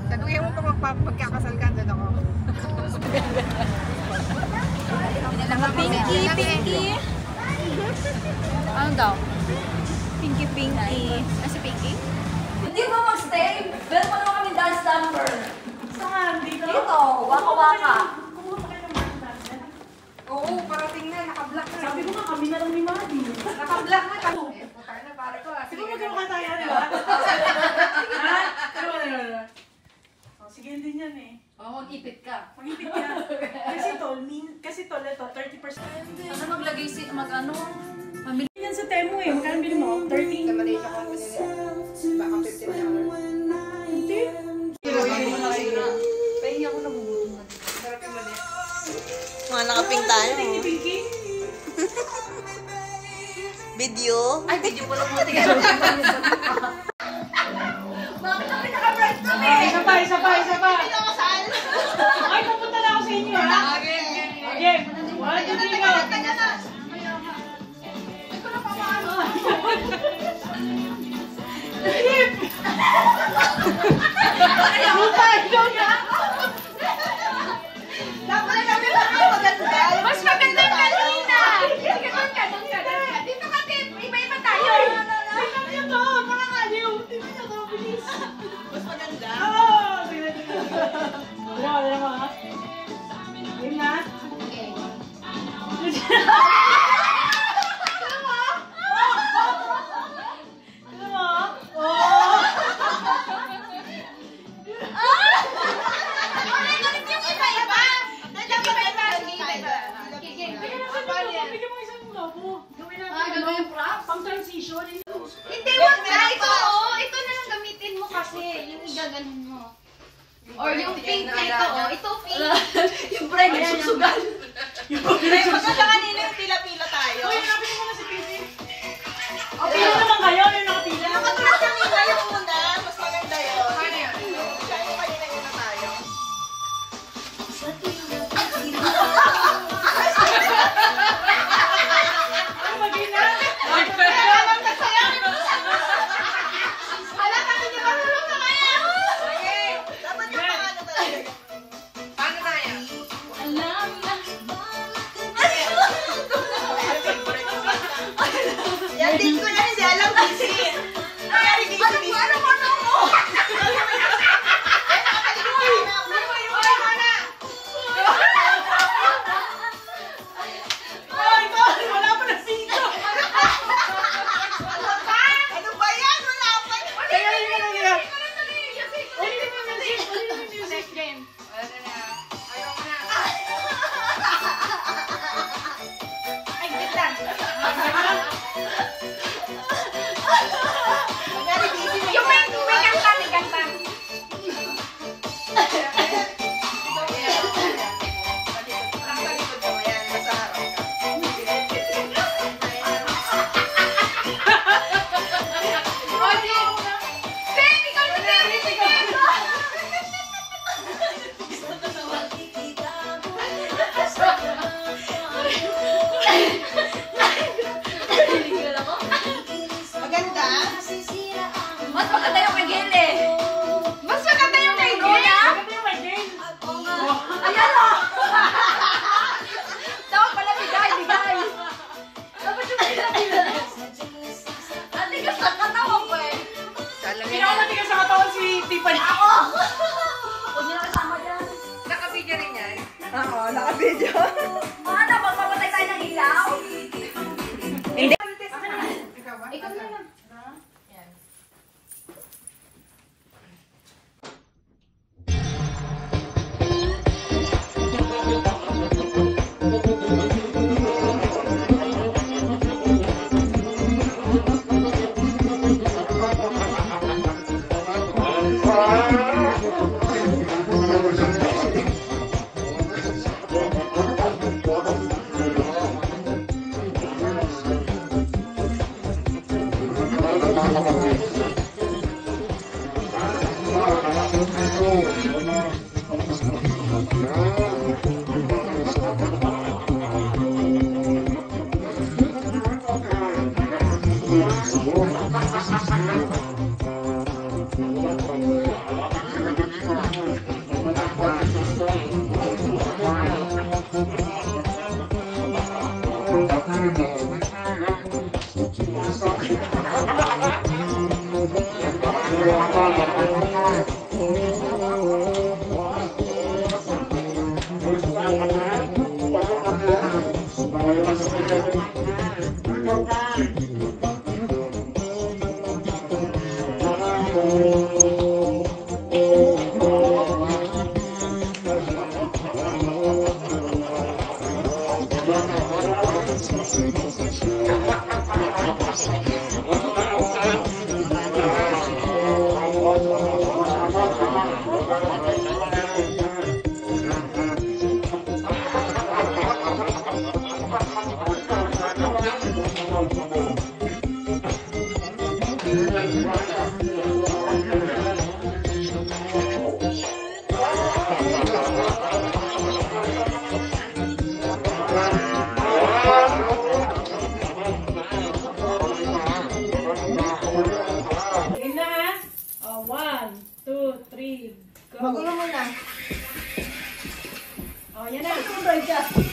Tanungin mo pa magkakasal ka, doon ako. Pinky, Pinky. Ano daw? Pinky, Pinky. Si Pinky? Hindi ba mag-stay? Meron pa naman kami dance number. Saan? Dito? Dito, waka-waka. Kumuha pa kayo ng mga dance. Oo, parating na, naka-block na. Sabi ko nga, kami na lang ni Madi. Naka-block na kami. Putar na pare ko. Siguro magkakaroon tayo, di ba? Ha? Ano? Sige din yan eh. Oo, mag-ipit ka. Mag-ipit ka. Kasi tol, ito, 30%. Ano maglagay si, mag-ano? Mamili yan sa Temu eh. Magkano bili mo? 30? Sa Malaysia ko, baka $15. Hindi. Pahingi ako nabubuto na. Sarap yung mali. Mga nakaping tayo. Pinky, Pinky. Video. Ay, video pala mo. Tingnan mo. Bakit kami naka-bright kami? Isa pa. Dito ako saan? Ay, pupunta na ako sa inyo ha? Okay. 1, 2, 3, go. Teka na. Ay, ko na pa maano. Ikaw na. Dapat kami maganda. Mas maganda kanina. Sige, doon ka. Dito ka, Tip. Iba-iba tayo. Tingnan niyo to. Nakakaliw. Tingnan niyo to. Bilis. Mas maganda. Oo. Tingnan niyo. Wala mo ha. Game na. Okay. Pang-transition. Hindi, wag na. Ito na lang gamitin mo kasi. Yung igaganon mo. Or yung pink na ito, ito pink. Yung bright na susugan. Maganda kanina yung pila-pila tayo. Uy, hanapin mo na si Pinky. Pila naman kayo. Yung nakapila. Nakatulad kanina yung una. Mas maganda yun. Paano yun? Siya yung kanina yun na tayo. Ano mag-ina? Hala, kami niya marunong na kaya. Dapat yung paano talaga. Paano na yan? Alam na. Yan din ko yan. Hindi alam busy. Nangyari busy. Ano mo? Wala pa na sino. Ano ba yan? Wala pa. Kaya yun na nila. Next game. Ano na? Ayaw ko na. Ay, wait lang. Nangyari busy. Yung may kanta, may kanta. Nakalikod mo yan. Nasa harap ka. Ben, ikaw na Ben! Maganda? Mas maganda yung kay Gil eh. Mas maganda yung kay Gil. Maganda yung may game. Ayan o! Dapat pala bigay. Dapat yung bigay. Ate, gusto ang katawan ko eh. Pinakamatigas sa katawan si Tiffany. Ako! Huwag niyo na kasama dyan. Naka-video rin yan. Oo, naka-video. Ano, magpapatay tayo ng ilaw? Hindi. Ikaw ba? Ikaw na lang. Yan. Game na ha? 1, 2, 3, go. Magulo muna. Oh, yan na. Sunod ka.